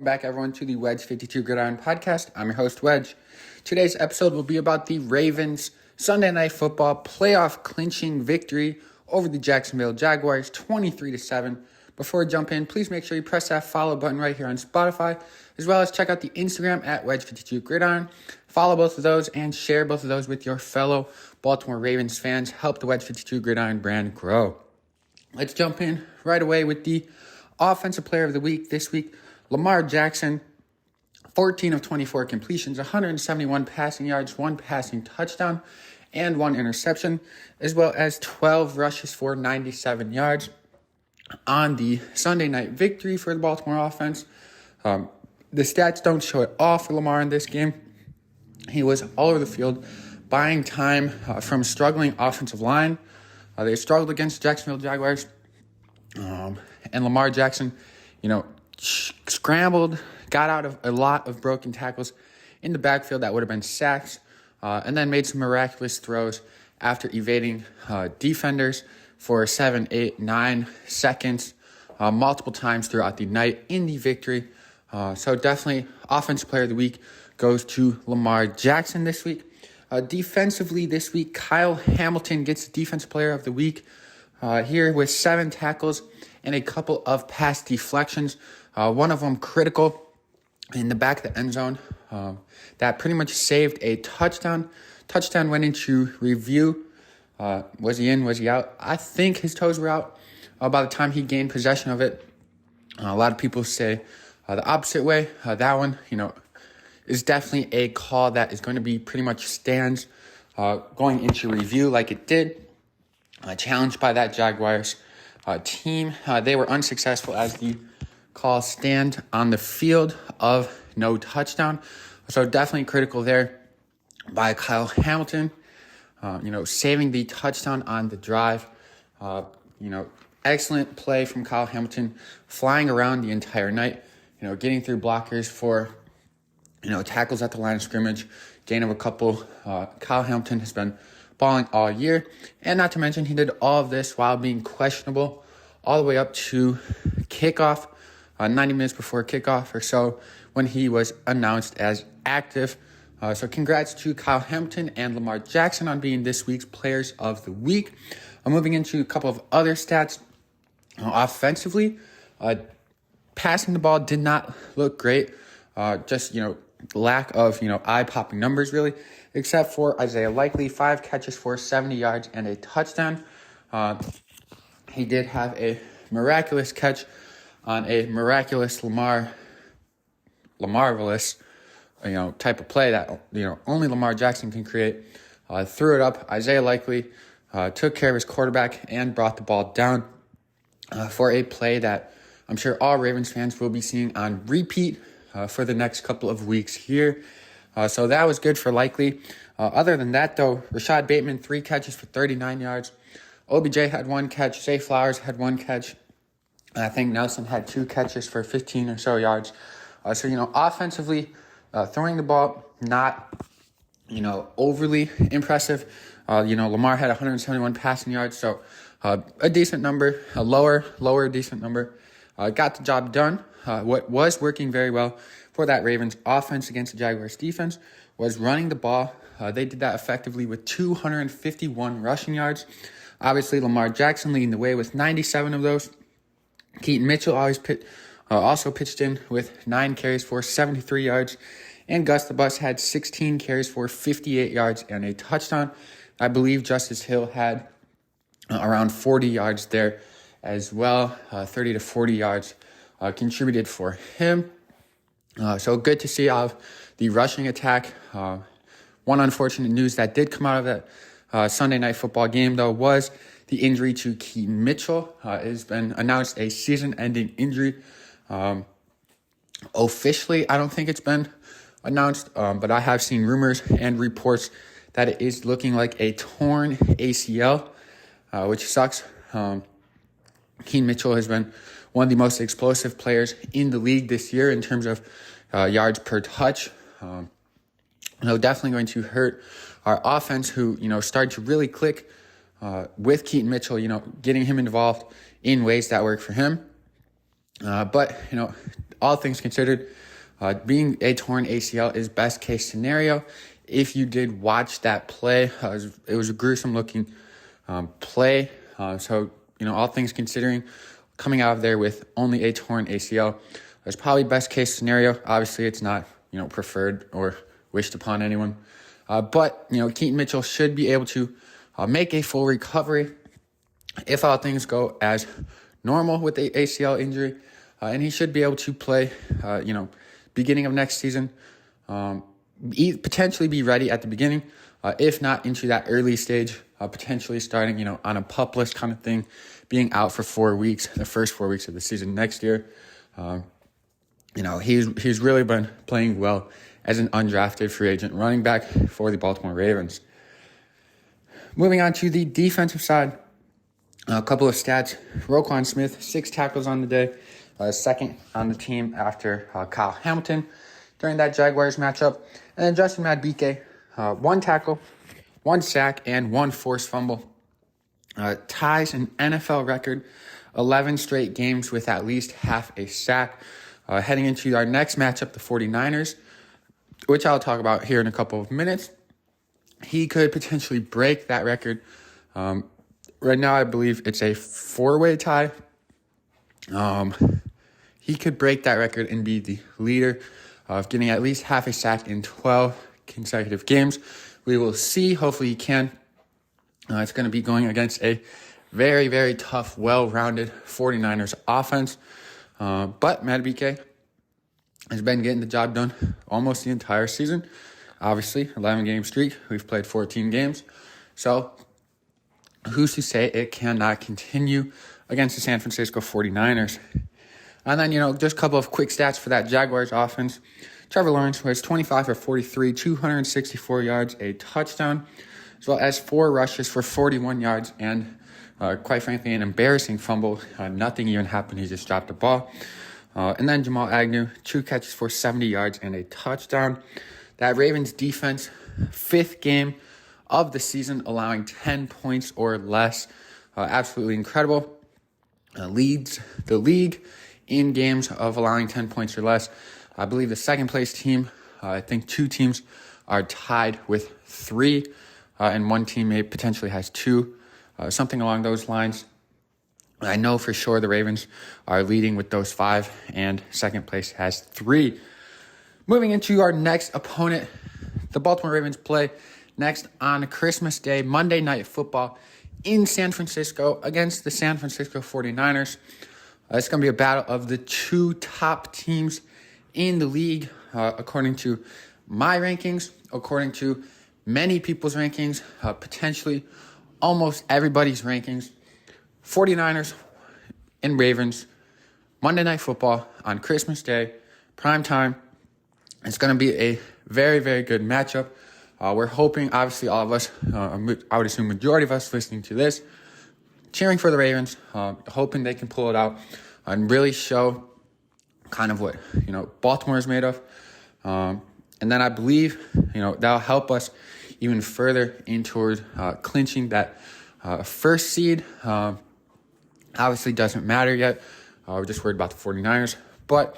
Back everyone to the Wedge 52 Gridiron podcast. I'm your host Wedge. Today's episode will be about the Ravens Sunday Night Football playoff clinching victory over the Jacksonville Jaguars 23-7. Before we jump in, please make sure you press that follow button right here on Spotify, as well as check out the Instagram at Wedge 52 Gridiron. Follow both of those and share both of those with your fellow Baltimore Ravens fans. Help the Wedge 52 Gridiron brand grow. Let's jump in right away with the offensive player of the week this week. Lamar Jackson, 14 of 24 completions, 171 passing yards, 1 passing touchdown, and 1 interception, as well as 12 rushes for 97 yards on the Sunday night victory for the Baltimore offense. The stats don't show it all for Lamar in this game. He was all over the field, buying time from struggling offensive line. They struggled against Jacksonville Jaguars, and Lamar Jackson, scrambled, got out of a lot of broken tackles in the backfield that would have been sacks, and then made some miraculous throws after evading defenders for 7, 8, 9 seconds multiple times throughout the night in the victory. So definitely Offensive Player of the Week goes to Lamar Jackson this week. Defensively this week, Kyle Hamilton gets Defensive Player of the Week here with 7 tackles and a couple of pass deflections. One of them critical in the back of the end zone that pretty much saved a touchdown. Touchdown went into review. Was he in? Was he out? I think his toes were out by the time he gained possession of it. A lot of people say the opposite way. That one, is definitely a call that is going to be pretty much stands going into review like it did. Challenged by that Jaguars team. They were unsuccessful as the call stand on the field of no touchdown. So definitely critical there by Kyle Hamilton. Saving the touchdown on the drive. Excellent play from Kyle Hamilton, flying around the entire night, getting through blockers for, tackles at the line of scrimmage, gain of a couple. Kyle Hamilton has been balling all year, and not to mention he did all of this while being questionable all the way up to kickoff, 90 minutes before kickoff or so, when he was announced as active. So congrats to Kyle Hamilton and Lamar Jackson on being this week's Players of the Week. Moving into a couple of other stats. Offensively, passing the ball did not look great. Just, lack of, eye-popping numbers, really, except for Isaiah Likely, 5 catches for 70 yards and a touchdown. He did have a miraculous catch on a miraculous Lamarvelous, type of play that, only Lamar Jackson can create. Threw it up. Isaiah Likely took care of his quarterback and brought the ball down for a play that I'm sure all Ravens fans will be seeing on repeat for the next couple of weeks here. So that was good for Likely. Other than that, though, Rashad Bateman, 3 catches for 39 yards. OBJ had 1 catch. Zay Flowers had 1 catch. I think Nelson had 2 catches for 15 or so yards. So, offensively, throwing the ball, not, overly impressive. Lamar had 171 passing yards, so a decent number, a lower decent number. Got the job done. What was working very well for that Ravens offense against the Jaguars defense was running the ball. They did that effectively with 251 rushing yards. Obviously, Lamar Jackson leading the way with 97 of those. Keaton Mitchell also pitched in with 9 carries for 73 yards. And Gus the Bus had 16 carries for 58 yards and a touchdown. I believe Justice Hill had around 40 yards there as well. 30 to 40 yards contributed for him. So good to see out of the rushing attack. One unfortunate news that did come out of that Sunday Night Football game, though, was the injury to Keaton Mitchell. It has been announced a season-ending injury. Officially, I don't think it's been announced, but I have seen rumors and reports that it is looking like a torn ACL, which sucks. Keaton Mitchell has been one of the most explosive players in the league this year in terms of yards per touch. Definitely going to hurt our offense, who, started to really click with Keaton Mitchell, getting him involved in ways that work for him. But, all things considered, being a torn ACL is best case scenario. If you did watch that play, it was a gruesome looking play. So, all things considering, coming out of there with only a torn ACL is probably best case scenario. Obviously, it's not, preferred or wished upon anyone. But, Keaton Mitchell should be able to make a full recovery if all things go as normal with the ACL injury. And he should be able to play, beginning of next season, potentially be ready at the beginning, if not into that early stage, potentially starting, on a PUP list kind of thing, being out for 4 weeks, the first 4 weeks of the season next year. He's really been playing well as an undrafted free agent running back for the Baltimore Ravens. Moving on to the defensive side, a couple of stats. Roquan Smith, 6 tackles on the day, second on the team after Kyle Hamilton during that Jaguars matchup. And then Justin Madubuike, 1 tackle, 1 sack, and 1 forced fumble. Ties an NFL record, 11 straight games with at least half a sack. Heading into our next matchup, the 49ers, which I'll talk about here in a couple of minutes. He could potentially break that record. Right now, I believe it's a 4-way tie. He could break that record and be the leader of getting at least half a sack in 12 consecutive games. We will see. Hopefully he can. It's going to be going against a very, very tough, well-rounded 49ers offense. But Madubuike has been getting the job done almost the entire season. Obviously, 11-game streak. We've played 14 games. So who's to say it cannot continue against the San Francisco 49ers? And then, just a couple of quick stats for that Jaguars offense. Trevor Lawrence was 25 for 43, 264 yards, a touchdown, as well as 4 rushes for 41 yards, and quite frankly, an embarrassing fumble. Nothing even happened. He just dropped the ball. And then Jamal Agnew, 2 catches for 70 yards and a touchdown. That Ravens defense, 5th game of the season, allowing 10 points or less. Absolutely incredible. Leads the league in games of allowing 10 points or less. I believe the second place team, I think 2 teams are tied with 3, and 1 team potentially has 2, something along those lines. I know for sure the Ravens are leading with those 5, and second place has 3. Moving into our next opponent, the Baltimore Ravens play next on Christmas Day, Monday Night Football in San Francisco against the San Francisco 49ers. It's going to be a battle of the 2 top teams in the league, according to my rankings, according to many people's rankings, potentially almost everybody's rankings. 49ers and Ravens, Monday Night Football on Christmas Day, prime time. It's going to be a very, very good matchup. We're hoping, obviously, all of us, I would assume majority of us listening to this, cheering for the Ravens, hoping they can pull it out and really show kind of what, Baltimore is made of. And then I believe, that'll help us even further in toward clinching that first seed. Obviously doesn't matter yet. We're just worried about the 49ers. But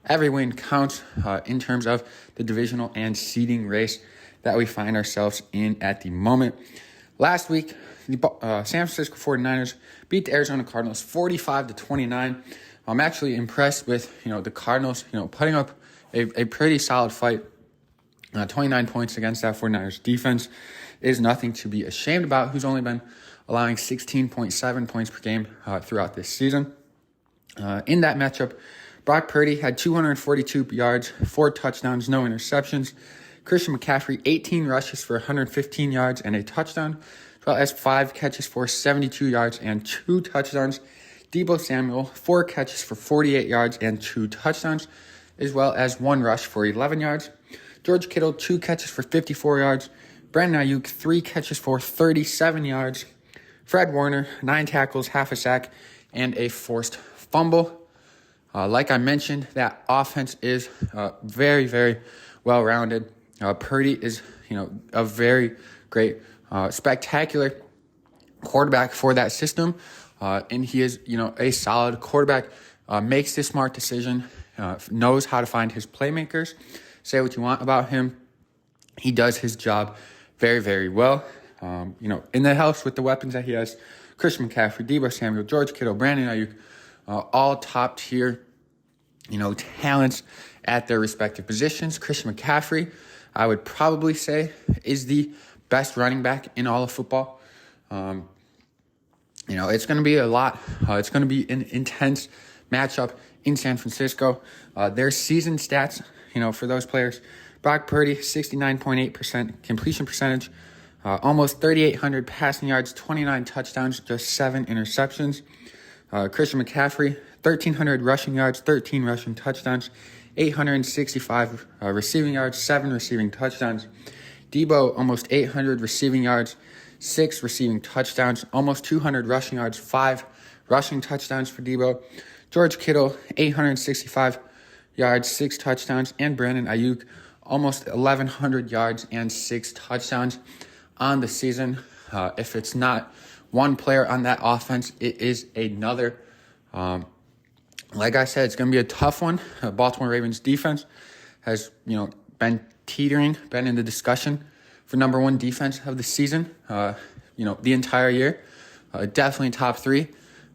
every win counts in terms of the divisional and seeding race that we find ourselves in at the moment. Last week, the San Francisco 49ers beat the Arizona Cardinals 45-29. I'm actually impressed with, the Cardinals, putting up a pretty solid fight. 29 points against that 49ers defense is nothing to be ashamed about, who's only been allowing 16.7 points per game throughout this season. In that matchup, Brock Purdy had 242 yards, 4 touchdowns, no interceptions. Christian McCaffrey, 18 rushes for 115 yards and a touchdown, as well as 5 catches for 72 yards and 2 touchdowns. Deebo Samuel, 4 catches for 48 yards and 2 touchdowns, as well as 1 rush for 11 yards. George Kittle, 2 catches for 54 yards. Brandon Ayuk, 3 catches for 37 yards. Fred Warner, 9 tackles, half a sack, and a forced fumble. Like I mentioned, that offense is very, very well-rounded. Purdy is, a very great, spectacular quarterback for that system. And he is, a solid quarterback makes the smart decision, knows how to find his playmakers. Say what you want about him. He does his job very, very well. In the house with the weapons that he has, Christian McCaffrey, Deebo Samuel, George Kittle, Brandon Ayuk, all top tier, talents at their respective positions. Christian McCaffrey, I would probably say, is the best running back in all of football. It's going to be a lot. It's going to be an intense matchup in San Francisco. Their season stats, for those players: Brock Purdy, 69.8% completion percentage, almost 3,800 passing yards, 29 touchdowns, just 7 interceptions. Christian McCaffrey, 1,300 rushing yards, 13 rushing touchdowns, 865 receiving yards, 7 receiving touchdowns. Deebo, almost 800 receiving yards, 6 receiving touchdowns, almost 200 rushing yards, 5 rushing touchdowns for Deebo. George Kittle, 865 yards, 6 touchdowns, and Brandon Ayuk, almost 1,100 yards and 6 touchdowns on the season. If it's not one player on that offense, it is another. Like I said, it's going to be a tough one. Baltimore Ravens defense has, been in the discussion for number 1 defense of the season, the entire year. Definitely top 3.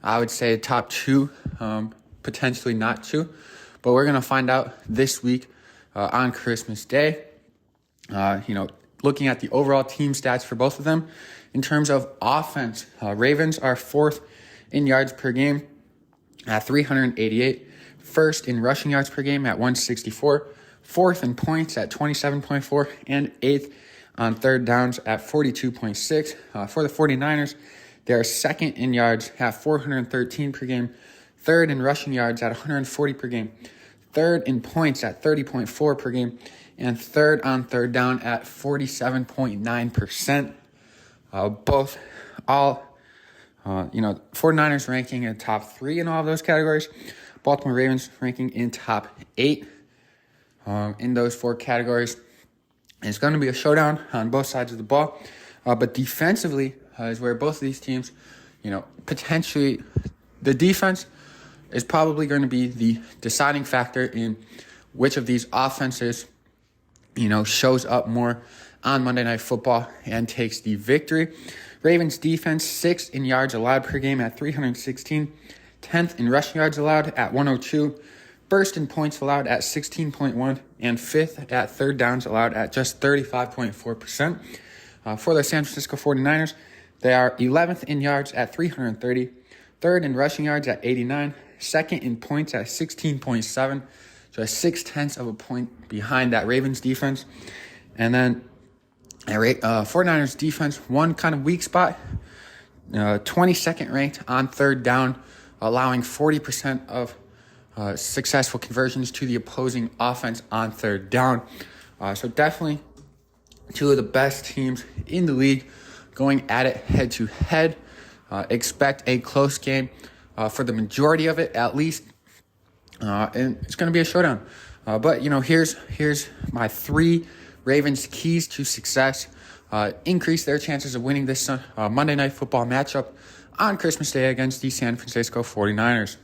I would say top 2, potentially not 2. But we're going to find out this week on Christmas Day. Looking at the overall team stats for both of them. In terms of offense, Ravens are 4th in yards per game at 388, 1st in rushing yards per game at 164, 4th in points at 27.4, and 8th on third downs at 42.6. For the 49ers, they are 2nd in yards at 413 per game, 3rd in rushing yards at 140 per game, 3rd in points at 30.4 per game, and 3rd on third down at 47.9%. 49ers ranking in top 3 in all of those categories. Baltimore Ravens ranking in top 8 in those 4 categories. And it's going to be a showdown on both sides of the ball. But defensively is where both of these teams, potentially the defense is probably going to be the deciding factor in which of these offenses, shows up more on Monday Night Football and takes the victory. Ravens defense, 6th in yards allowed per game at 316, 10th in rushing yards allowed at 102, 1st in points allowed at 16.1, and 5th at third downs allowed at just 35.4%. For the San Francisco 49ers, they are 11th in yards at 330, 3rd in rushing yards at 89, 2nd in points at 16.7, just 0.6 of a point behind that Ravens defense. And then 49ers defense, one kind of weak spot, 22nd ranked on third down, allowing 40% of successful conversions to the opposing offense on third down. So definitely 2 of the best teams in the league going at it head to head. Expect a close game for the majority of it, at least. And it's going to be a showdown. But here's my 3 Ravens keys to success. Increase their chances of winning this Monday Night Football matchup on Christmas Day against the San Francisco 49ers.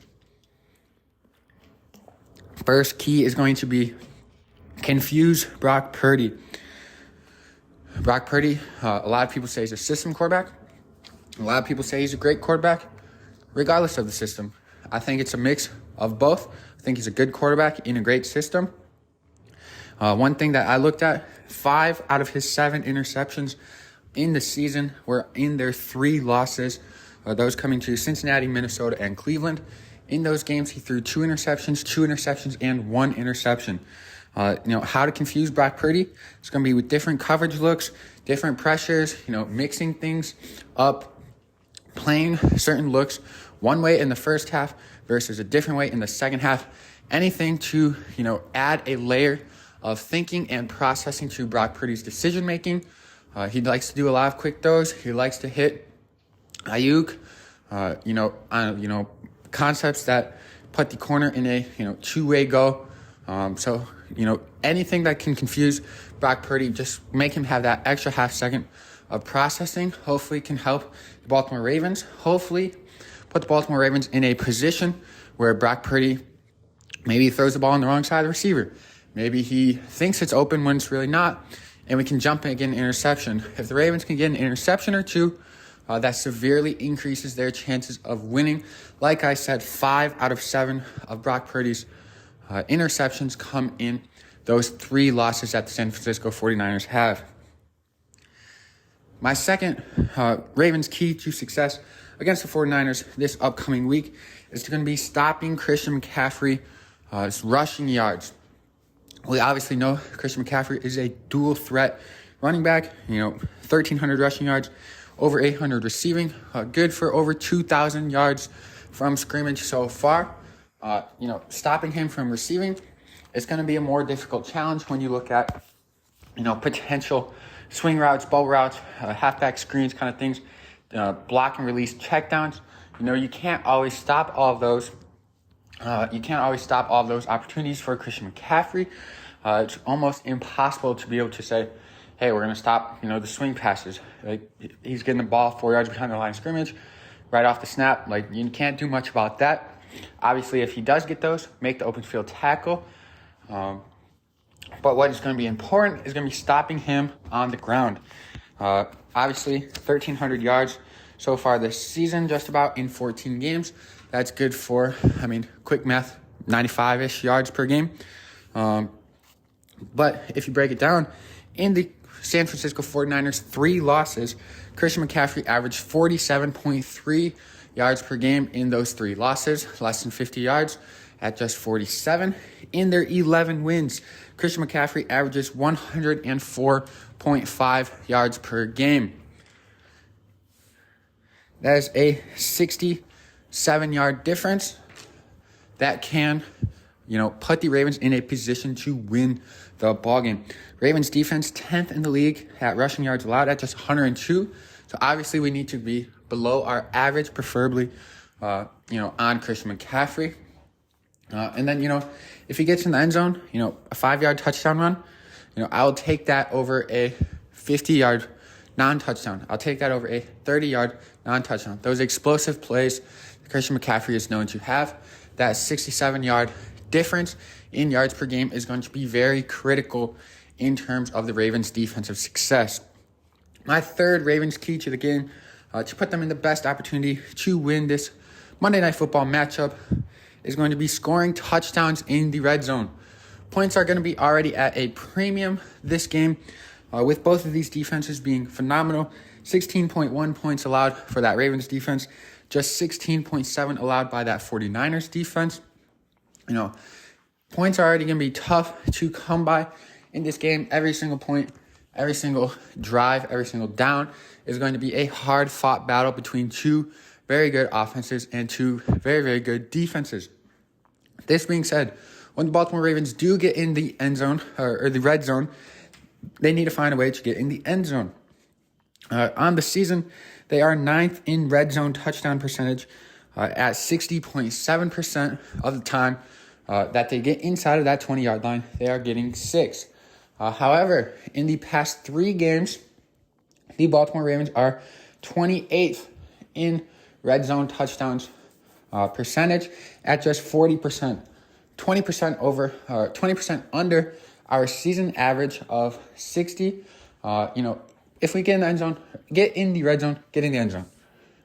First key is going to be confuse Brock Purdy. Brock Purdy, a lot of people say he's a system quarterback. A lot of people say he's a great quarterback, regardless of the system. I think it's a mix of both. I think he's a good quarterback in a great system. One thing that I looked at, 5 out of his 7 interceptions in the season were in their 3 losses, those coming to Cincinnati, Minnesota, and Cleveland. In those games, he threw 2 interceptions, and 1 interception. How to confuse Brock Purdy? It's going to be with different coverage looks, different pressures, mixing things up, playing certain looks one way in the first half versus a different way in the second half. Anything to, add a layer of thinking and processing to Brock Purdy's decision-making. He likes to do a lot of quick throws. He likes to hit Ayuk, concepts that put the corner in a, two-way go. So anything that can confuse Brock Purdy, just make him have that extra half second of processing, hopefully can help the Baltimore Ravens. Hopefully put the Baltimore Ravens in a position where Brock Purdy maybe throws the ball on the wrong side of the receiver. Maybe he thinks it's open when it's really not, and we can jump and get an interception. If the Ravens can get an interception or two, that severely increases their chances of winning. Like I said, 5 out of 7 of Brock Purdy's interceptions come in those 3 losses that the San Francisco 49ers have. My second Ravens key to success against the 49ers this upcoming week is going to be stopping Christian McCaffrey's rushing yards. We obviously know Christian McCaffrey is a dual threat running back, 1,300 rushing yards, over 800 receiving, good for over 2,000 yards from scrimmage so far. Stopping him from receiving is going to be a more difficult challenge when you look at, potential swing routes, bubble routes, halfback screens kind of things, block and release checkdowns. You can't always stop all of those. You can't always stop all of those opportunities for Christian McCaffrey. It's almost impossible to be able to say, hey, we're going to stop, the swing passes. Like, he's getting the ball 4 yards behind the line of scrimmage, right off the snap. Like, you can't do much about that. Obviously, if he does get those, make the open field tackle. But what is going to be important is going to be stopping him on the ground. Obviously, 1,300 yards so far this season, just about in 14 games. That's good for, quick math, 95-ish yards per game. But if you break it down, in the San Francisco 49ers 3 losses, Christian McCaffrey averaged 47.3 yards per game in those 3 losses, less than 50 yards at just 47. In their 11 wins, Christian McCaffrey averages 104.5 yards per game. That is a 67-yard difference that can, put the Ravens in a position to win the ballgame. Ravens defense 10th in the league at rushing yards allowed at just 102. So obviously we need to be below our average, preferably, on Christian McCaffrey. And then, if he gets in the end zone, a 5-yard touchdown run, I'll take that over a 50-yard non-touchdown. I'll take that over a 30-yard non-touchdown. Those explosive plays Christian McCaffrey is known to have, that 67-yard difference in yards per game is going to be very critical in terms of the Ravens' defensive success. My third Ravens key to the game, to put them in the best opportunity to win this Monday Night Football matchup, is going to be scoring touchdowns in the red zone. Points are going to be already at a premium this game, with both of these defenses being phenomenal. 16.1 points allowed for that Ravens defense, just 16.7 allowed by that 49ers defense. Points are already going to be tough to come by in this game. Every single point, every single drive, every single down is going to be a hard-fought battle between 2 very good offenses and 2 very, very good defenses. This being said, when the Baltimore Ravens do get in the end zone, or the red zone, they need to find a way to get in the end zone. On the season, they are 9th in red zone touchdown percentage at 60.7% of the time that they get inside of that 20-yard line. They are getting 6. However, in the past 3 games, the Baltimore Ravens are 28th in red zone touchdowns percentage at just 40%. 20% under our season average of 60. If we get in the end zone, get in the red zone, get in the end zone.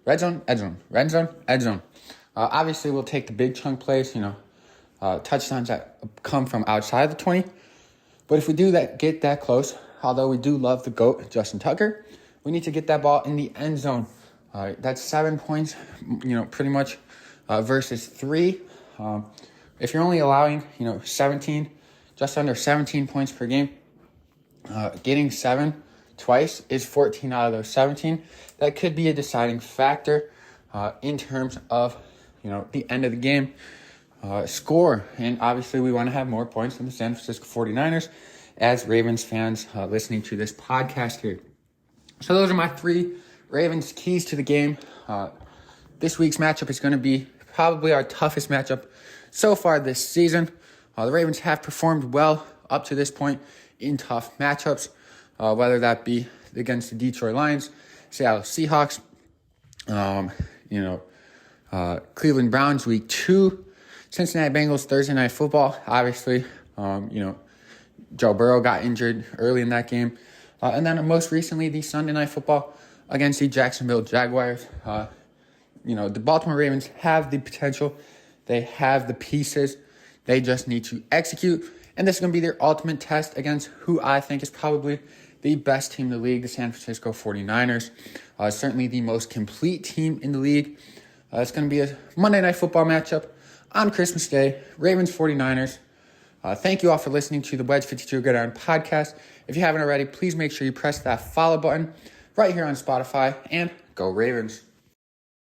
Red zone, end zone, red zone, end zone. Obviously, we'll take the big chunk plays, touchdowns that come from outside the 20. But if we do that, get that close, although we do love the GOAT, Justin Tucker, we need to get that ball in the end zone. That's 7 points, pretty much versus 3. If you're only allowing, 17, just under 17 points per game, getting 7 twice is 14 out of those 17. That could be a deciding factor in terms of, the end of the game score. And obviously we want to have more points than the San Francisco 49ers as Ravens fans listening to this podcast here. So those are my 3 Ravens keys to the game. This week's matchup is going to be probably our toughest matchup so far this season. The Ravens have performed well up to this point in tough matchups, whether that be against the Detroit Lions, Seattle Seahawks, Cleveland Browns week 2, Cincinnati Bengals Thursday Night Football. Obviously, Joe Burrow got injured early in that game. And then most recently, the Sunday Night Football against the Jacksonville Jaguars. The Baltimore Ravens have the potential. They have the pieces. They just need to execute. And this is going to be their ultimate test against who I think is probably the best team in the league, the San Francisco 49ers. Certainly the most complete team in the league. It's going to be a Monday Night Football matchup on Christmas Day. Ravens 49ers. Thank you all for listening to the Wedge 52 Gridiron podcast. If you haven't already, please make sure you press that follow button right here on Spotify, and go Ravens.